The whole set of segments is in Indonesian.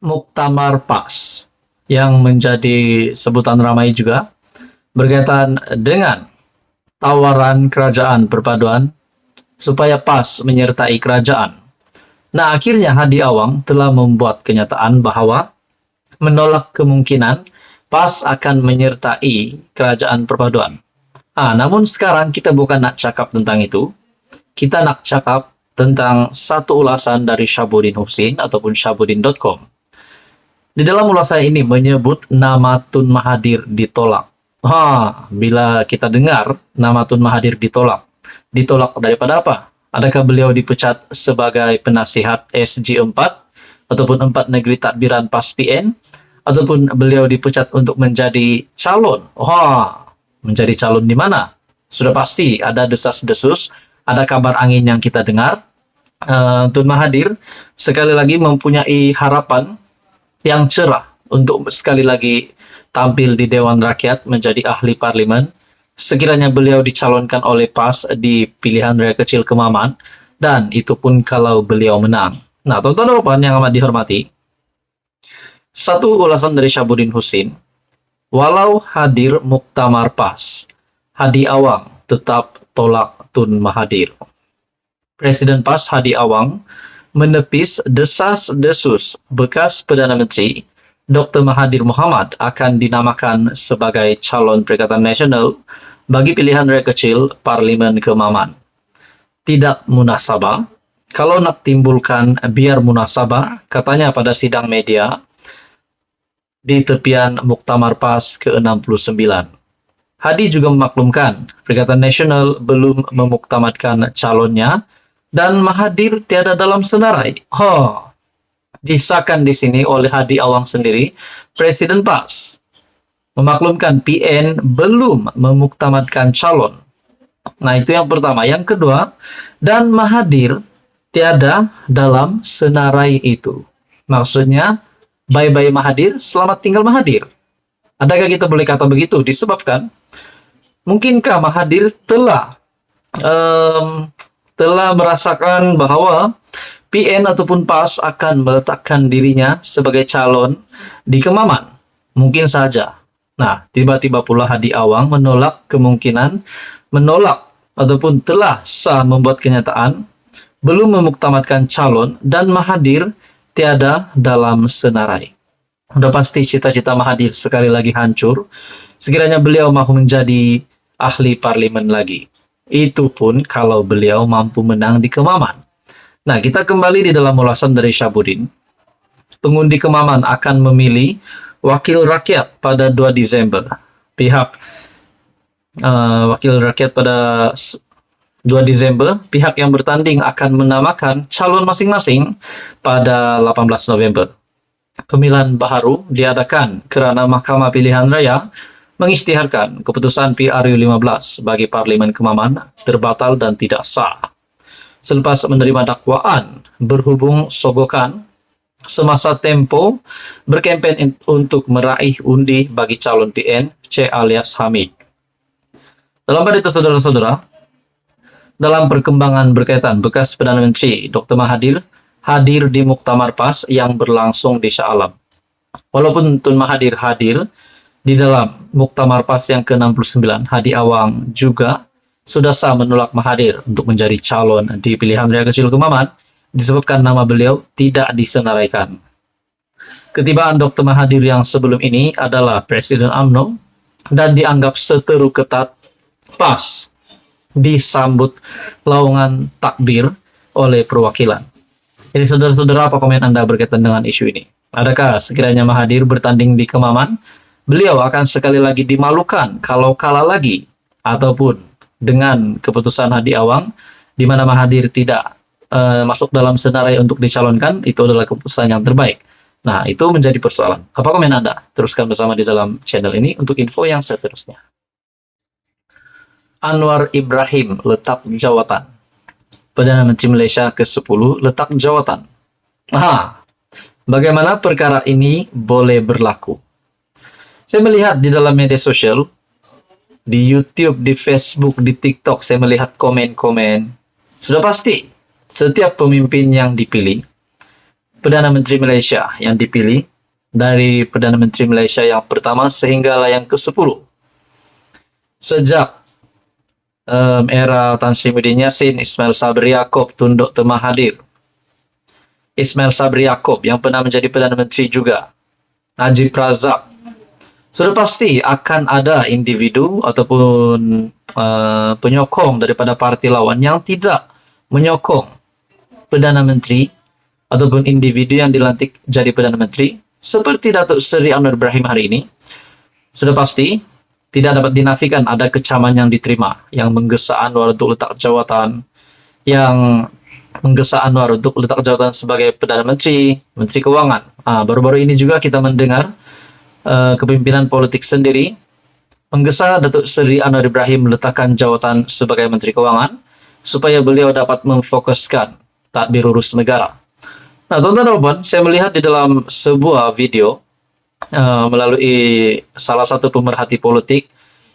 Muktamar PAS yang menjadi sebutan ramai juga berkaitan dengan tawaran kerajaan perpaduan supaya PAS menyertai kerajaan. Nah, akhirnya Hadi Awang telah membuat kenyataan bahwa menolak kemungkinan PAS akan menyertai kerajaan perpaduan. Namun sekarang kita bukan nak cakap tentang itu. Kita nak cakap tentang satu ulasan dari Syahabuddin Husin ataupun syahabuddin.com. Di dalam ulasan ini menyebut nama Tun Mahathir ditolak. Bila kita dengar nama Tun Mahathir ditolak daripada apa? Adakah beliau dipecat sebagai penasihat SG4 ataupun 4 Negeri Tadbiran PAS PN, ataupun beliau dipecat untuk menjadi calon? Menjadi calon di mana? Sudah pasti ada desas-desus, ada kabar angin yang kita dengar. Tun Mahathir sekali lagi mempunyai harapan yang cerah untuk sekali lagi tampil di Dewan Rakyat menjadi ahli parlimen sekiranya beliau dicalonkan oleh PAS di pilihan raya kecil Kemaman, dan itu pun kalau beliau menang. Nah, tuan-tuan dan puan yang amat dihormati, satu ulasan dari Syahabuddin Husin, walau hadir muktamar PAS, Hadi Awang tetap tolak Tun Mahathir. Presiden PAS Hadi Awang menepis desas-desus bekas Perdana Menteri Dr. Mahathir Mohamad akan dinamakan sebagai calon Perikatan Nasional bagi pilihan raya kecil Parlimen Kemaman. Tidak munasabah. Kalau nak timbulkan biar munasabah, katanya pada sidang media di tepian Muktamar PAS ke-69. Hadi juga memaklumkan Perikatan Nasional belum memuktamadkan calonnya dan Mahathir tiada dalam senarai. Disahkan di sini oleh Hadi Awang sendiri, Presiden PAS memaklumkan PN belum memuktamadkan calon. Nah, itu yang pertama. Yang kedua, dan Mahathir tiada dalam senarai itu. Maksudnya, bye-bye Mahathir, selamat tinggal Mahathir. Adakah kita boleh kata begitu? Disebabkan, mungkinkah Mahathir telah merasakan bahwa PN ataupun PAS akan meletakkan dirinya sebagai calon di Kemaman? Mungkin saja. Nah, tiba-tiba pula Hadi Awang menolak ataupun telah sah membuat kenyataan belum memuktamadkan calon dan Mahathir tiada dalam senarai. Sudah pasti cita-cita Mahathir sekali lagi hancur sekiranya beliau mahu menjadi ahli parlimen lagi. Itu pun kalau beliau mampu menang di Kemaman. Nah, kita kembali di dalam ulasan dari Syahabuddin. Pengundi Kemaman akan memilih wakil rakyat pada 2 Desember. Wakil rakyat pada 2 Desember, pihak yang bertanding akan menamakan calon masing-masing pada 18 November. Pemilihan baru diadakan kerana Mahkamah Pilihan Raya mengisytiharkan keputusan PRU 15 bagi Parlimen Kemaman terbatal dan tidak sah. Selepas menerima dakwaan berhubung sogokan semasa Tempo berkempen untuk meraih undi bagi calon PN C alias Hamid. Dalam pada itu, saudara-saudara, dalam perkembangan berkaitan bekas Perdana Menteri Dr. Mahathir hadir di Muktamar PAS yang berlangsung di Shah Alam. Walaupun Tun Mahathir hadir di dalam Muktamar PAS yang ke-69, Hadi Awang juga sudah sah menolak Mahathir untuk menjadi calon di pilihan raya kecil Kemaman disebabkan nama beliau tidak disenaraikan. Ketibaan Dr. Mahathir yang sebelum ini adalah Presiden UMNO dan dianggap seteru ketat PAS disambut laungan takbir oleh perwakilan. Jadi saudara-saudara, apa komen Anda berkaitan dengan isu ini? Adakah sekiranya Mahathir bertanding di Kemaman, beliau akan sekali lagi dimalukan kalau kalah lagi, ataupun dengan keputusan Hadi Awang di mana Mahathir tidak masuk dalam senarai untuk dicalonkan, itu adalah keputusan yang terbaik. Nah, itu menjadi persoalan. Apa komen Anda? Teruskan bersama di dalam channel ini untuk info yang seterusnya. Anwar Ibrahim letak jawatan. Perdana Menteri Malaysia ke-10 letak jawatan. bagaimana perkara ini boleh berlaku. Saya melihat di dalam media sosial, di YouTube, di Facebook, di TikTok, saya melihat komen-komen. Sudah pasti, setiap pemimpin yang dipilih, Perdana Menteri Malaysia yang dipilih, dari Perdana Menteri Malaysia yang pertama sehingga yang ke-10. Sejak era Tan Sri Muhyiddin Yassin, Ismail Sabri Yaakob, Tun Dr. Mahathir, Ismail Sabri Yaakob yang pernah menjadi Perdana Menteri juga, Najib Razak, sudah pasti akan ada individu ataupun penyokong daripada parti lawan yang tidak menyokong Perdana Menteri ataupun individu yang dilantik jadi Perdana Menteri seperti Datuk Seri Anwar Ibrahim hari ini. Sudah pasti tidak dapat dinafikan ada kecaman yang diterima, yang menggesa Anwar untuk letak jawatan, yang menggesa Anwar untuk letak jawatan sebagai Perdana Menteri, Menteri Keuangan. Baru-baru ini juga kita mendengar kepimpinan politik sendiri menggesa Datuk Seri Anwar Ibrahim meletakkan jawatan sebagai Menteri Keuangan supaya beliau dapat memfokuskan tadbir urus negara. Nah, tuan-tuan dan puan, saya melihat di dalam sebuah video melalui salah satu pemerhati politik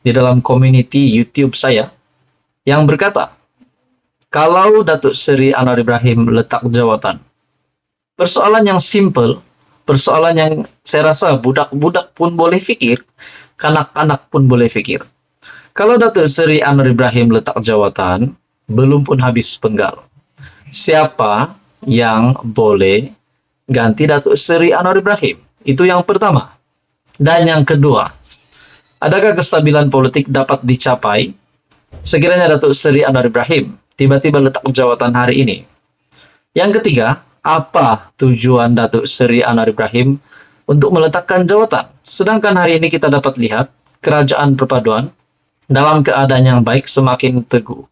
di dalam community YouTube saya yang berkata, kalau Datuk Seri Anwar Ibrahim letak jawatan, persoalan yang simple, persoalan yang saya rasa budak-budak pun boleh fikir, kanak-kanak pun boleh fikir. Kalau Datuk Seri Anwar Ibrahim letak jawatan, belum pun habis penggal. Siapa yang boleh ganti Datuk Seri Anwar Ibrahim? Itu yang pertama. Dan yang kedua, adakah kestabilan politik dapat dicapai sekiranya Datuk Seri Anwar Ibrahim tiba-tiba letak jawatan hari ini? Yang ketiga, apa tujuan Datuk Seri Anwar Ibrahim untuk meletakkan jawatan? Sedangkan hari ini kita dapat lihat kerajaan perpaduan dalam keadaan yang baik semakin teguh.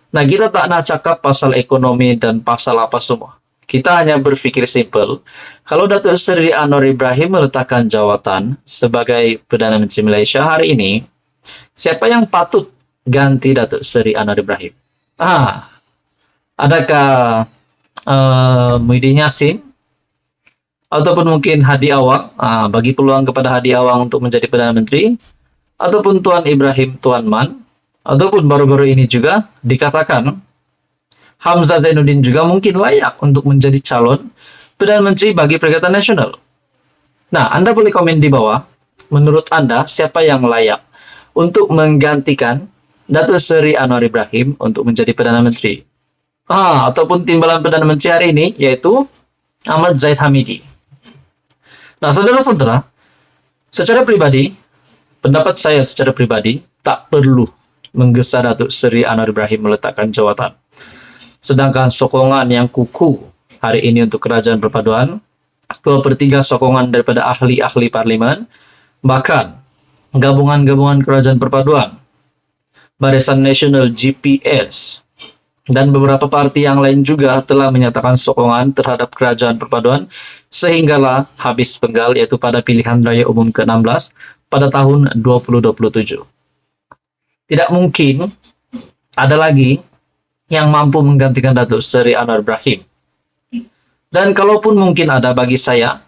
Nah, kita tak nak cakap pasal ekonomi dan pasal apa semua. Kita hanya berpikir simpel, kalau Datuk Seri Anwar Ibrahim meletakkan jawatan sebagai Perdana Menteri Malaysia hari ini, siapa yang patut ganti Datuk Seri Anwar Ibrahim? Adakah Muhyiddin Yassin ataupun mungkin Hadi Awang, bagi peluang kepada Hadi Awang untuk menjadi Perdana Menteri, ataupun Tuan Ibrahim Tuan Man, ataupun baru-baru ini juga dikatakan Hamzah Zainuddin juga mungkin layak untuk menjadi calon Perdana Menteri bagi Perikatan Nasional. Nah, Anda boleh komen di bawah, menurut Anda siapa yang layak untuk menggantikan Datuk Seri Anwar Ibrahim untuk menjadi Perdana Menteri? Ataupun timbalan Perdana Menteri hari ini, yaitu Ahmad Zahid Hamidi. Nah, saudara-saudara, secara pribadi, pendapat saya secara pribadi, tak perlu menggesa Datuk Seri Anwar Ibrahim meletakkan jawatan. Sedangkan sokongan yang kukuh hari ini untuk kerajaan perpaduan, 2/3 sokongan daripada ahli-ahli parlimen, bahkan gabungan-gabungan kerajaan perpaduan, Barisan Nasional GPS, dan beberapa parti yang lain juga telah menyatakan sokongan terhadap kerajaan perpaduan sehinggalah habis penggal, yaitu pada pilihan raya umum ke-16 pada tahun 2027. Tidak mungkin ada lagi yang mampu menggantikan Datuk Seri Anwar Ibrahim. Dan kalaupun mungkin ada, bagi saya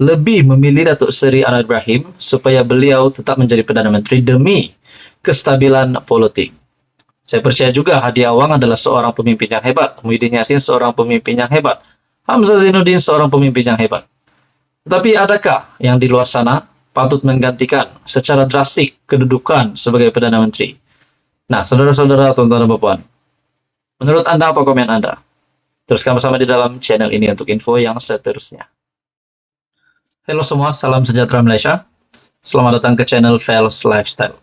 lebih memilih Datuk Seri Anwar Ibrahim supaya beliau tetap menjadi Perdana Menteri demi kestabilan politik. Saya percaya juga Hadi Awang adalah seorang pemimpin yang hebat, Muhyiddin Yassin seorang pemimpin yang hebat, Hamzah Zainuddin seorang pemimpin yang hebat. Tetapi adakah yang di luar sana patut menggantikan secara drastik kedudukan sebagai Perdana Menteri? Nah, saudara-saudara, tuan-tuan dan puan, menurut Anda apa komen Anda? Teruskan bersama di dalam channel ini untuk info yang seterusnya. Halo semua, salam sejahtera Malaysia. Selamat datang ke channel Fels Lifestyle.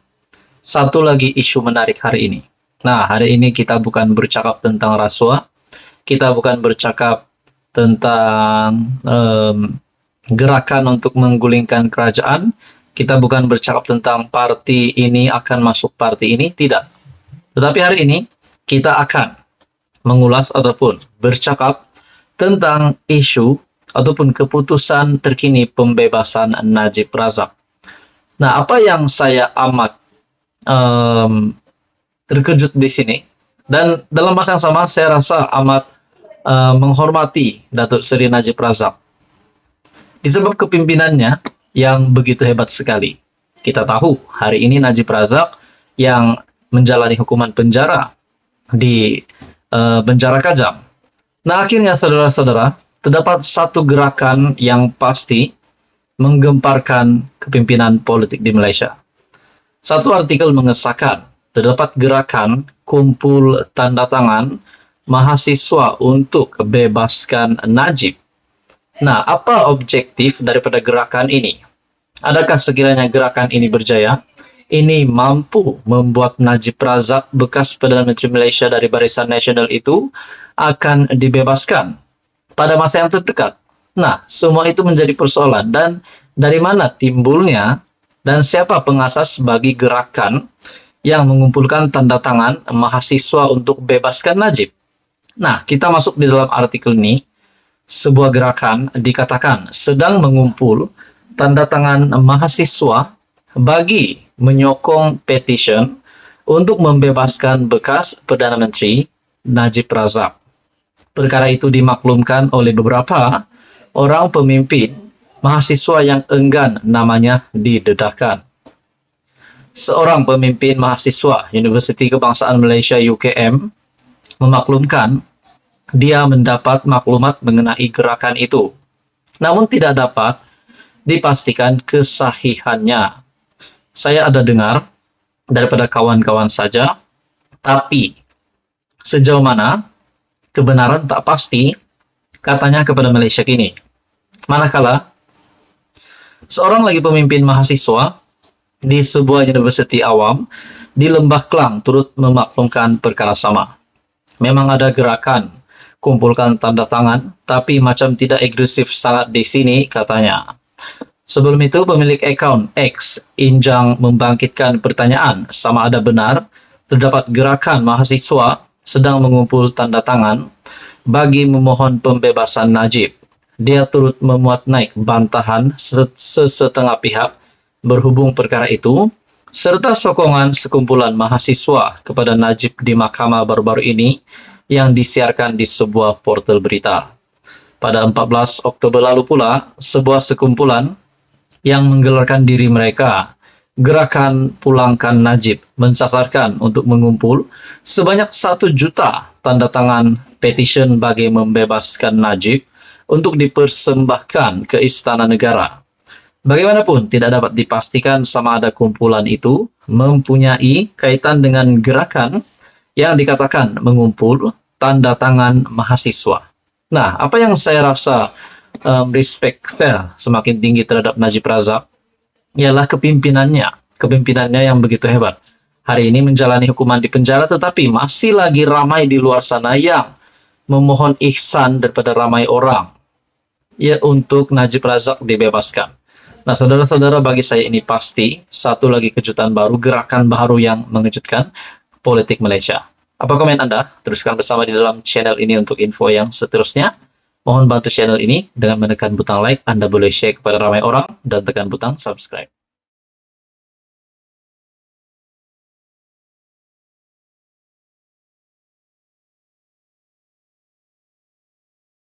Satu lagi isu menarik hari ini. Nah, hari ini kita bukan bercakap tentang rasuah, kita bukan bercakap tentang gerakan untuk menggulingkan kerajaan, kita bukan bercakap tentang parti ini akan masuk parti ini, tidak. Tetapi hari ini kita akan mengulas ataupun bercakap tentang isu ataupun keputusan terkini pembebasan Najib Razak. Nah, apa yang saya amat terkejut di sini, dan dalam masa yang sama saya rasa amat menghormati Datuk Seri Najib Razak disebab kepemimpinannya yang begitu hebat sekali. Kita tahu hari ini Najib Razak yang menjalani hukuman penjara di penjara Kajang. Nah, akhirnya saudara-saudara, terdapat satu gerakan yang pasti menggemparkan kepimpinan politik di Malaysia. Satu artikel mengesahkan terdapat gerakan kumpul tanda tangan mahasiswa untuk bebaskan Najib. Nah, apa objektif daripada gerakan ini? Adakah sekiranya gerakan ini berjaya, ini mampu membuat Najib Razak, bekas Perdana Menteri Malaysia dari Barisan Nasional itu, akan dibebaskan pada masa yang terdekat? Nah, semua itu menjadi persoalan. Dan dari mana timbulnya dan siapa pengasas bagi gerakan yang mengumpulkan tanda tangan mahasiswa untuk bebaskan Najib? Nah, kita masuk di dalam artikel ini. Sebuah gerakan dikatakan sedang mengumpul tanda tangan mahasiswa bagi menyokong petition untuk membebaskan bekas Perdana Menteri Najib Razak. Perkara itu dimaklumkan oleh beberapa orang pemimpin mahasiswa yang enggan namanya didedahkan. Seorang pemimpin mahasiswa Universiti Kebangsaan Malaysia UKM memaklumkan dia mendapat maklumat mengenai gerakan itu, namun tidak dapat dipastikan kesahihannya. Saya ada dengar daripada kawan-kawan saja, tapi sejauh mana kebenaran tak pasti, katanya kepada Malaysia kini. Manakala seorang lagi pemimpin mahasiswa di sebuah universiti awam di Lembah Klang turut memaklumkan perkara sama. Memang ada gerakan kumpulkan tanda tangan, tapi macam tidak agresif sangat di sini, katanya. Sebelum itu, pemilik akaun X Injang membangkitkan pertanyaan sama ada benar terdapat gerakan mahasiswa sedang mengumpul tanda tangan bagi memohon pembebasan Najib. Dia turut memuat naik bantahan sesetengah pihak berhubung perkara itu, serta sokongan sekumpulan mahasiswa kepada Najib di mahkamah baru-baru ini yang disiarkan di sebuah portal berita. Pada 14 Oktober lalu pula, sebuah sekumpulan yang menggelarkan diri mereka Gerakan Pulangkan Najib mensasarkan untuk mengumpul sebanyak 1 juta tanda tangan petition bagi membebaskan Najib untuk dipersembahkan ke Istana Negara. Bagaimanapun tidak dapat dipastikan sama ada kumpulan itu mempunyai kaitan dengan gerakan yang dikatakan mengumpul tanda tangan mahasiswa. Nah, apa yang saya rasa respect saya semakin tinggi terhadap Najib Razak ialah kepemimpinannya yang begitu hebat. Hari ini menjalani hukuman di penjara, tetapi masih lagi ramai di luar sana yang memohon ihsan daripada ramai orang ya untuk Najib Razak dibebaskan. Nah, saudara-saudara, bagi saya ini pasti satu lagi kejutan baru, gerakan baru yang mengejutkan politik Malaysia. Apa komen Anda? Teruskan bersama di dalam channel ini untuk info yang seterusnya. Mohon bantu channel ini dengan menekan butang like. Anda boleh share kepada ramai orang dan tekan butang subscribe.